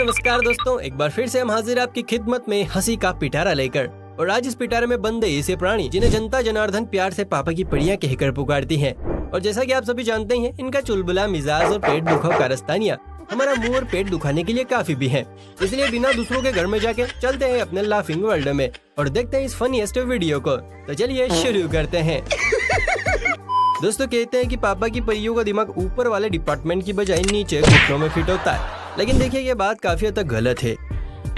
नमस्कार दोस्तों, एक बार फिर से हम हाजिर आपकी खिदमत में हंसी का पिटारा लेकर। और आज इस पिटारे में बंद ऐसे प्राणी जिन्हें जनता जनार्दन प्यार से पापा की पड़ियाँ कहकर पुकारती हैं। और जैसा कि आप सभी जानते हैं, इनका चुलबुला मिजाज और पेट दुखाव कारस्तानियाँ हमारा मुंह और पेट दुखाने के लिए काफी भी है। इसलिए बिना दूसरों के घर में जाके चलते हैं अपने लाफिंग वर्ल्ड में और देखते हैं इस फनीएस्ट वीडियो को। तो चलिए शुरू करते हैं। दोस्तों, कहते हैं कि पापा की परियों का दिमाग ऊपर वाले डिपार्टमेंट की बजाय नीचे घुटनों में फिट होता है, लेकिन देखिए ये बात काफी हद तक गलत है।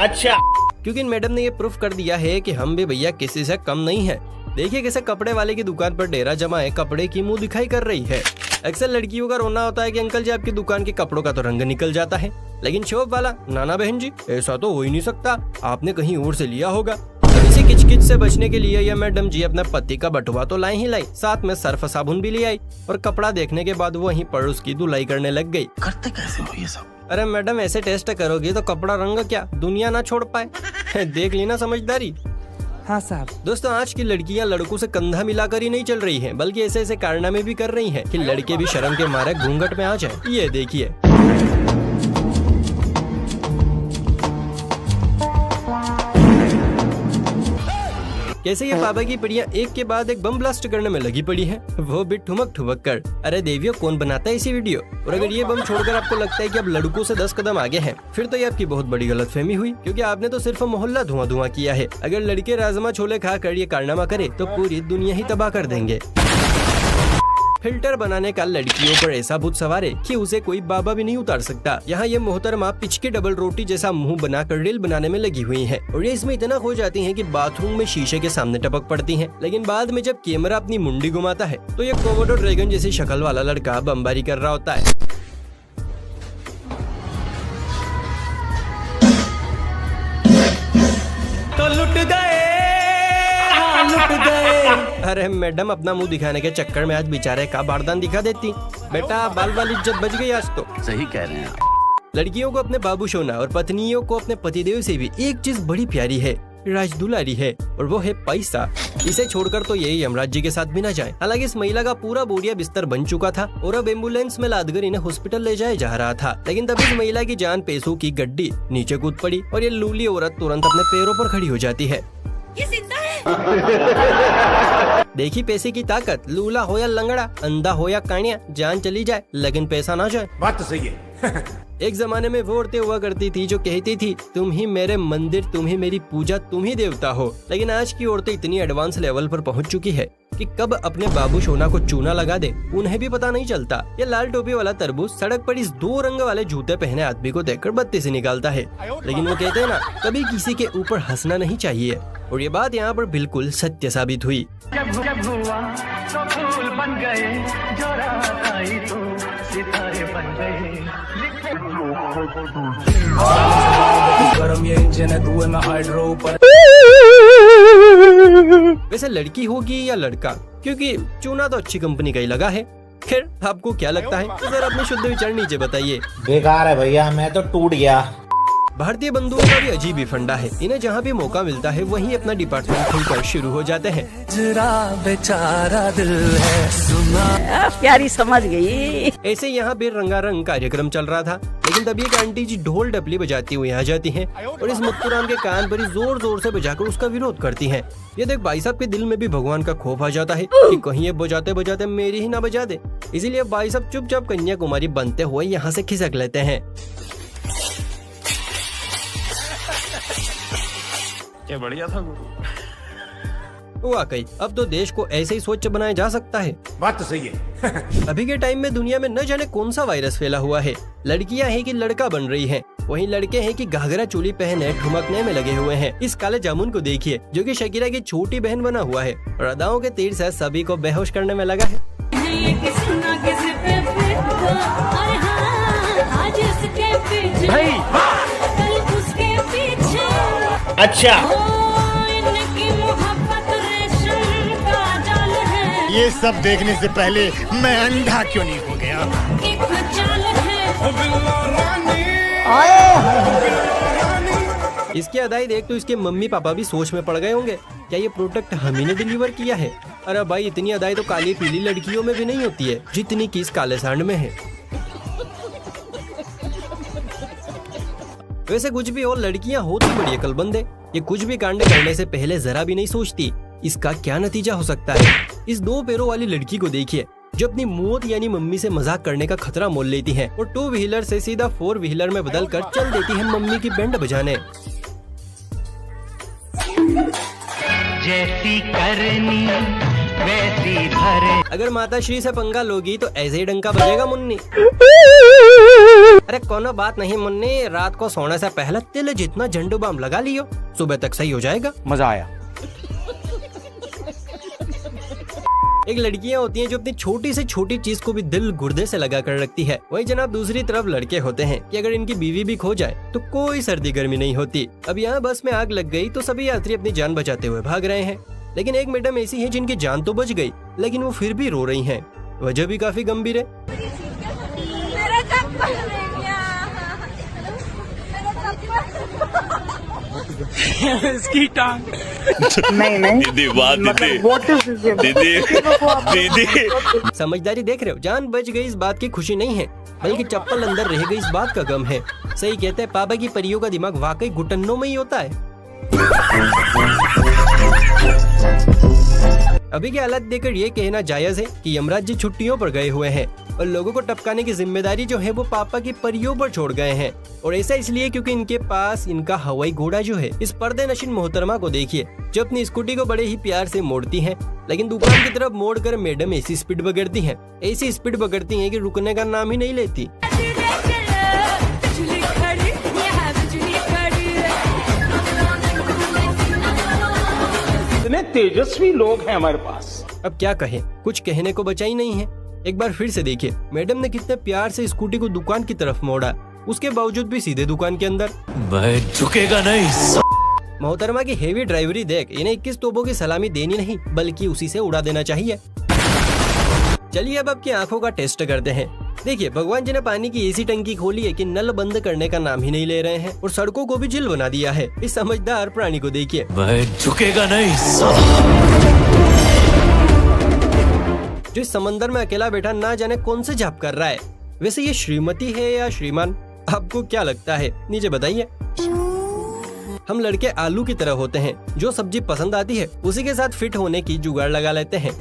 अच्छा, क्योंकि इन मैडम ने ये प्रूफ कर दिया है कि हम भी भैया किसी से कम नहीं है। देखिए कैसे कपड़े वाले की दुकान पर डेरा जमा है, कपड़े की मुंह दिखाई कर रही है। अक्सर लड़कियों का रोना होता है कि अंकल जी आपकी दुकान के कपड़ों का तो रंग निकल जाता है, लेकिन शॉप वाला नाना बहन जी ऐसा तो हो ही नहीं सकता, आपने कहीं और से लिया होगा। इसी किचकिच से बचने के लिए यह मैडम जी अपने पति का बटुआ तो लाई ही लाई, साथ में सर्फ साबुन भी ले आई और कपड़ा देखने के बाद वहीं पर उसकी धुलाई करने लग गई। करते कैसे हो ये सब? अरे मैडम, ऐसे टेस्ट करोगे तो कपड़ा रंग क्या दुनिया ना छोड़ पाए। देख ली ना समझदारी। हाँ साहब। दोस्तों, आज की लड़कियां लड़कों से कंधा मिलाकर ही नहीं चल रही हैं, बल्कि ऐसे ऐसे कारनामे भी कर रही हैं कि लड़के भी शर्म के मारे घूंघट में आ जाए। ये देखिए, कैसे ये पापा की पड़ियाँ एक के बाद एक बम ब्लास्ट करने में लगी पड़ी है, वो भी ठुमक ठुमक कर। अरे देवियों, कौन बनाता है इसी वीडियो? और अगर ये बम छोड़कर आपको लगता है कि आप लड़कों से 10 कदम आगे हैं, फिर तो ये आपकी बहुत बड़ी गलतफहमी हुई, क्योंकि आपने तो सिर्फ मोहल्ला धुआं धुआं किया है। अगर लड़के राजमा छोले खाकर ये कारनामा करे तो पूरी दुनिया ही तबाह कर देंगे। फिल्टर बनाने का लड़कियों पर ऐसा भूत सवार है कि उसे कोई बाबा भी नहीं उतार सकता। यहाँ ये मोहतरमा पिच के डबल रोटी जैसा मुंह बनाकर रील बनाने में लगी हुई हैं और ये इसमें इतना खो जाती हैं कि बाथरूम में शीशे के सामने टपक पड़ती हैं। लेकिन बाद में जब कैमरा अपनी मुंडी घुमाता है तो ये कोमोडो ड्रैगन जैसी शक्ल वाला लड़का बमबारी कर रहा होता है। तो लुट गए। अरे मैडम, अपना मुंह दिखाने के चक्कर में आज बेचारे का बारदान दिखा देती। बेटा, बाल बाल इज्जत बच गई आज तो। सही कह रहे हैं आप। लड़कियों को अपने बाबू सोना और पत्नियों को अपने पतिदेव से भी एक चीज बड़ी प्यारी है, राजदुलारी है, और वो है पैसा। इसे छोड़कर तो यही यमराज जी के साथ भी न जाए। हालांकि इस महिला का पूरा बोरिया बिस्तर बन चुका था और अब एम्बुलेंस में लादकर इन्हें हॉस्पिटल ले जाया जा रहा था, लेकिन तभी इस महिला की जान पैसों की गड्डी नीचे कूद पड़ी और ये लूली औरत तुरंत अपने पैरों पर खड़ी हो जाती है। ये जिंदा है। देखी पैसे की ताकत, लूला हो या लंगड़ा, अंधा हो या कानिया, जान चली जाए लेकिन पैसा ना जाए। बात तो सही है। एक जमाने में वो औरतें हुआ करती थी जो कहती थी तुम ही मेरे मंदिर, तुम ही मेरी पूजा, तुम ही देवता हो। लेकिन आज की औरतें इतनी एडवांस लेवल पर पहुंच चुकी है कि कब अपने बाबू सोना को चूना लगा दे उन्हें भी पता नहीं चलता। ये लाल टोपी वाला तरबूज सड़क पर इस 2 रंग वाले जूते पहने आदमी को देखकर बत्ती से निकालता है, लेकिन वो कहते हैं ना, कभी किसी के ऊपर हंसना नहीं चाहिए। और ये बात यहाँ पर बिल्कुल सत्य साबित हुई। जब हुआ तो फूल बन गए, जो रात आई तो सितारे बन गए। गरम ये इंजन है, धुएं में हाइड्रो पर। वैसे लड़की होगी या लड़का, क्योंकि चूना तो अच्छी कंपनी का ही लगा है। खैर, आपको क्या लगता है? तो जरा अपने शुद्ध विचार नीचे बताइए। बेकार है भैया, मैं तो टूट गया। भारतीय बंधुओं का भी अजीब ही फंडा है, इन्हें जहाँ भी मौका मिलता है वहीं अपना डिपार्टमेंट खुलकर शुरू हो जाते हैं। जरा बेचारा दिल है सुना। प्यारी समझ गई। ऐसे यहाँ पे रंगारंग कार्यक्रम चल रहा था, लेकिन तभी एक आंटी जी ढोल डपली बजाती हुई आ जाती हैं और इस मुत्तुराम के कान पर जोर जोर से बजाकर उसका विरोध करती हैं। ये देख भाई साहब के दिल में भी भगवान का खौफ आ जाता है कि कहीं ये बजाते बजाते मेरी ही ना बजा दे। इसीलिए भाई साहब चुपचाप कन्याकुमारी बनते हुए यहाँ से खिसक लेते हैं। क्या बढ़िया था वाकई अब तो देश को ऐसे ही स्वच्छ बनाया जा सकता है। बात तो सही है। अभी के टाइम में दुनिया में न जाने कौन सा वायरस फैला हुआ है। लड़कियां हैं कि लड़का बन रही हैं, वहीं लड़के हैं कि घाघरा चोली पहने ठुमकने में लगे हुए हैं। इस काले जामुन को देखिए जो कि शकीरा की छोटी बहन बना हुआ है और अदाओं के तीर से सभी को बेहोश करने में लगा है। भाई अच्छा, ये सब देखने से पहले मैं अंधा क्यों नहीं हो गया? इसकी अदाई देख तो इसके मम्मी पापा भी सोच में पड़ गए होंगे, क्या ये प्रोडक्ट हम ही ने डिलीवर किया है? अरे भाई, इतनी अदाई तो काली पीली लड़कियों में भी नहीं होती है जितनी की इस काले सांड में है। वैसे कुछ भी हो, लड़कियां होती बड़ी अक्लमंद है। ये कुछ भी कांड करने से पहले जरा भी नहीं सोचती इसका क्या नतीजा हो सकता है। इस 2 पैरों वाली लड़की को देखिए जो अपनी मौत यानी मम्मी से मजाक करने का खतरा मोल लेती है और 2 व्हीलर से सीधा 4 व्हीलर में बदल कर चल देती है मम्मी की बैंड बजाने। जैसी करनी वैसी भरे। अगर माता श्री से पंगा लोगी तो ऐसे ही डंका बजेगा मुन्नी। अरे कोनो बात नहीं मुन्नी, रात को सोने से पहले तिल जितना झंडू बाम लगा लियो, सुबह तक सही हो जाएगा। मजा आया। एक लड़कियां होती हैं जो अपनी छोटी से छोटी चीज को भी दिल गुर्दे से लगा कर रखती है। वहीं जनाब दूसरी तरफ लड़के होते हैं कि अगर इनकी बीवी भी खो जाए तो कोई सर्दी गर्मी नहीं होती। अब यहाँ बस में आग लग गई तो सभी यात्री अपनी जान बचाते हुए भाग रहे हैं, लेकिन एक मैडम ऐसी है जिनकी जान तो बच गई लेकिन वो फिर भी रो रही हैं। वजह भी काफी गंभीर है। इसकी टांग। नहीं दीदी वाह दीदी दीदी समझदारी देख रहे हो, जान बच गई इस बात की खुशी नहीं है बल्कि चप्पल अंदर रह गई इस बात का गम है। सही कहते हैं पापा की परियों का दिमाग वाकई घुटनों में ही होता है। अभी के हालात देखकर ये कहना जायज है कि यमराज जी छुट्टियों पर गए हुए हैं और लोगों को टपकाने की जिम्मेदारी जो है वो पापा की परियों पर छोड़ गए हैं। और ऐसा इसलिए क्योंकि इनके पास इनका हवाई घोड़ा जो है। इस पर्दे नशीन मोहतरमा को देखिए जो अपनी स्कूटी को बड़े ही प्यार से मोड़ती हैं, लेकिन दुकान की तरफ मोड़कर मैडम ऐसी स्पीड पकड़ती हैं, ऐसी स्पीड पकड़ती हैं कि रुकने का नाम ही नहीं लेती। इतने तेजस्वी लोग हैं हमारे पास। अब क्या कहें, कुछ कहने को बचा ही नहीं है। एक बार फिर से देखिए मैडम ने कितने प्यार से स्कूटी को दुकान की तरफ मोड़ा, उसके बावजूद भी सीधे दुकान के अंदर। मैं झुकेगा नहीं। मोहतरमा की हेवी ड्राइवरी देख इन्हें 21 तोपों की सलामी देनी नहीं बल्कि उसी से उड़ा देना चाहिए। चलिए अब आपकी आंखों का टेस्ट करते हैं। देखिए भगवान जी ने पानी की ऐसी टंकी खोली है कि नल बंद करने का नाम ही नहीं ले रहे हैं और सड़कों को भी झील बना दिया है। इस समझदार प्राणी को देखिए। मैं झुकेगा नहीं। जो इस समंदर में अकेला बैठा ना जाने कौन से जाप कर रहा है। वैसे ये श्रीमती है या श्रीमान, आपको क्या लगता है नीचे बताइए। हम लड़के आलू की तरह होते हैं, जो सब्जी पसंद आती है उसी के साथ फिट होने की जुगाड़ लगा लेते हैं।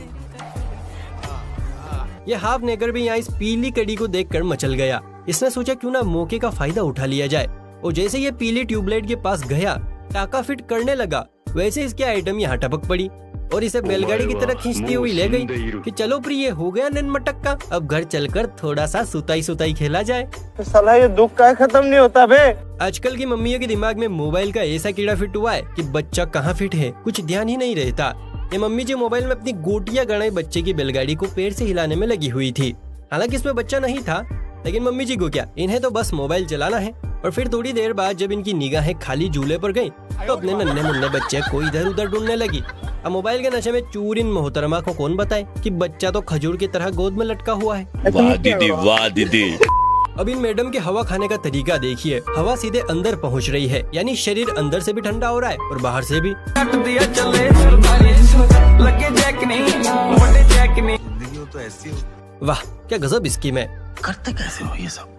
ये हाफ नेकर भी यहाँ इस पीली कड़ी को देखकर मचल गया। इसने सोचा क्यों ना मौके का फायदा उठा लिया जाए और जैसे ये पीली ट्यूबलाइट के पास गया टाका फिट करने लगा, वैसे इसके आइटम यहाँ टपक पड़ी और इसे बैलगाड़ी की तरह खींचती हुई ले गई कि चलो प्रिय हो गया नन मटक्का, अब घर चलकर थोड़ा सा सुताई खेला जाए। तो साला ये दुख का खत्म नहीं होता बे। आजकल की मम्मियों के दिमाग में मोबाइल का ऐसा कीड़ा फिट हुआ है कि बच्चा कहाँ फिट है कुछ ध्यान ही नहीं रहता। ये मम्मी जी मोबाइल में अपनी गोटियां गड़ाई बच्चे की बैलगाड़ी को पैर से हिलाने में लगी हुई थी। हालांकि इसमें बच्चा नहीं था, लेकिन मम्मी जी को क्या, इन्हें तो बस मोबाइल चलाना है। और फिर थोड़ी देर बाद जब इनकी निगाहें खाली झूले पर गई तो अपने नन्हे मुन्ने बच्चे को इधर उधर ढूंढने लगी। अब मोबाइल के नशे में चूर इन मोहतरमा को कौन बताए कि बच्चा तो खजूर की तरह गोद में लटका हुआ है। वाह दीदी वाह दीदी। अब इन मैडम के हवा खाने का तरीका देखिए। हवा सीधे अंदर पहुंच रही है, यानी शरीर अंदर से भी ठंडा हो रहा है और बाहर से भी। वाह क्या गजब स्कीम है। करते कैसे हो ये सब।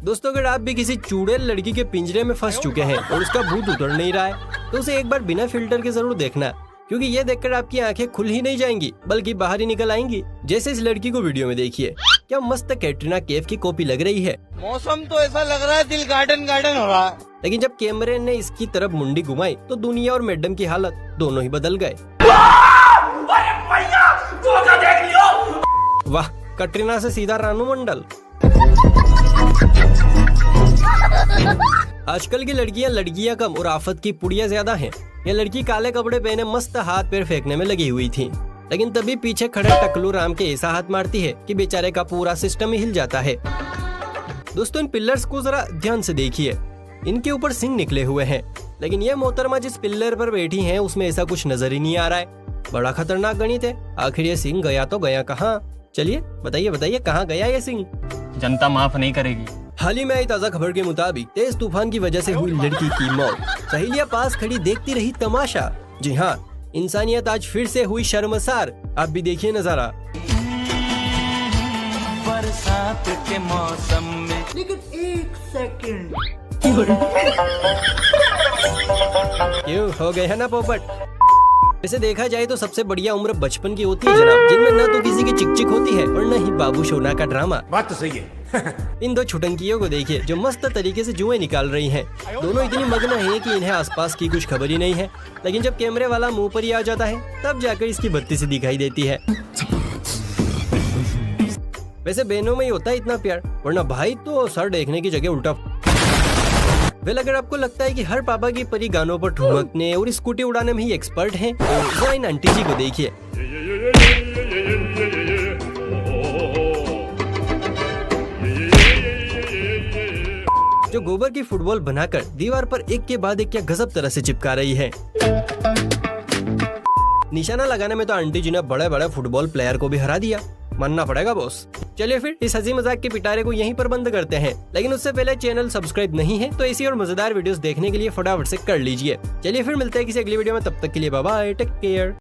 दोस्तों अगर आप भी किसी चूड़ैल लड़की के पिंजरे में फंस चुके हैं और उसका भूत उतर नहीं रहा है तो उसे एक बार बिना फिल्टर के जरूर देखना, क्योंकि ये देखकर आपकी आंखें खुल ही नहीं जाएंगी बल्कि बाहर ही निकल आएंगी। जैसे इस लड़की को वीडियो में देखिए, क्या मस्त कैटरीना कैफ की कॉपी लग रही है। मौसम तो ऐसा लग रहा है दिल गार्डन गार्डन हो रहा है। लेकिन जब कैमरे ने इसकी तरफ मुंडी घुमाई तो दुनिया और मैडम की हालत दोनों ही बदल गए। वाह कैटरीना से सीधा रानू मंडल। आजकल की लड़कियां कम और आफत की पुड़िया ज्यादा हैं। ये लड़की काले कपड़े पहने मस्त हाथ पैर फेंकने में लगी हुई थी, लेकिन तभी पीछे खड़े टकलू राम के ऐसा हाथ मारती है कि बेचारे का पूरा सिस्टम ही हिल जाता है। दोस्तों इन पिलर्स को जरा ध्यान से देखिए, इनके ऊपर सिंग निकले हुए हैं, लेकिन ये मोहतरमा जिस पिलर पर बैठी हैं उसमें ऐसा कुछ नजर ही नहीं आ रहा है। बड़ा खतरनाक गणित है। आखिर ये सिंह गया तो गया कहाँ? चलिए बताइए कहाँ गया ये सिंह? जनता माफ नहीं करेगी। हाल ही में आई ताज़ा खबर के मुताबिक तेज तूफान की वजह से हुई लड़की की मौत। सहेलियां पास खड़ी देखती रही तमाशा। जी हाँ, इंसानियत आज फिर से हुई शर्मसार। आप भी देखिए नजारा। बरसात के मौसम में लेकिन एक सेकंड, क्यों हो गए है ना पोपट? वैसे देखा जाए तो सबसे बढ़िया उम्र बचपन की होती है जनाब, जिनमें न तो किसी की चिक चिक होती है और न ही बाबू सोना का ड्रामा। बात तो सही है। इन दो छुटंकियों को देखिए जो मस्त तरीके से जुएं निकाल रही हैं। दोनों इतनी मग्न हैं कि इन्हें आसपास की कुछ खबर ही नहीं है, लेकिन जब कैमरे वाला मुंह पर ही आ जाता है तब जाकर इसकी बत्ती से दिखाई देती है। वैसे बहनों में ही होता है इतना प्यार, वरना भाई तो सर देखने की जगह उल्टा। वेल अगर आपको लगता है कि हर पापा की परी गानों पर ठुमकने और स्कूटी उड़ाने में ही एक्सपर्ट हैं, तो जरा इन आंटी जी को देखिए। जो गोबर की फुटबॉल बनाकर दीवार पर एक के बाद एक क्या गजब तरह से चिपका रही है। निशाना लगाने में तो आंटी जी ने बड़े बड़े फुटबॉल प्लेयर को भी हरा दिया, मानना पड़ेगा बॉस। चलिए फिर इस हंसी मजाक के पिटारे को यहीं पर बंद करते हैं, लेकिन उससे पहले चैनल सब्सक्राइब नहीं है तो ऐसी और मजेदार वीडियोस देखने के लिए फटाफट से कर लीजिए। चलिए फिर मिलते हैं किसी अगली वीडियो में, तब तक के लिए बाय बाय, टेक केयर।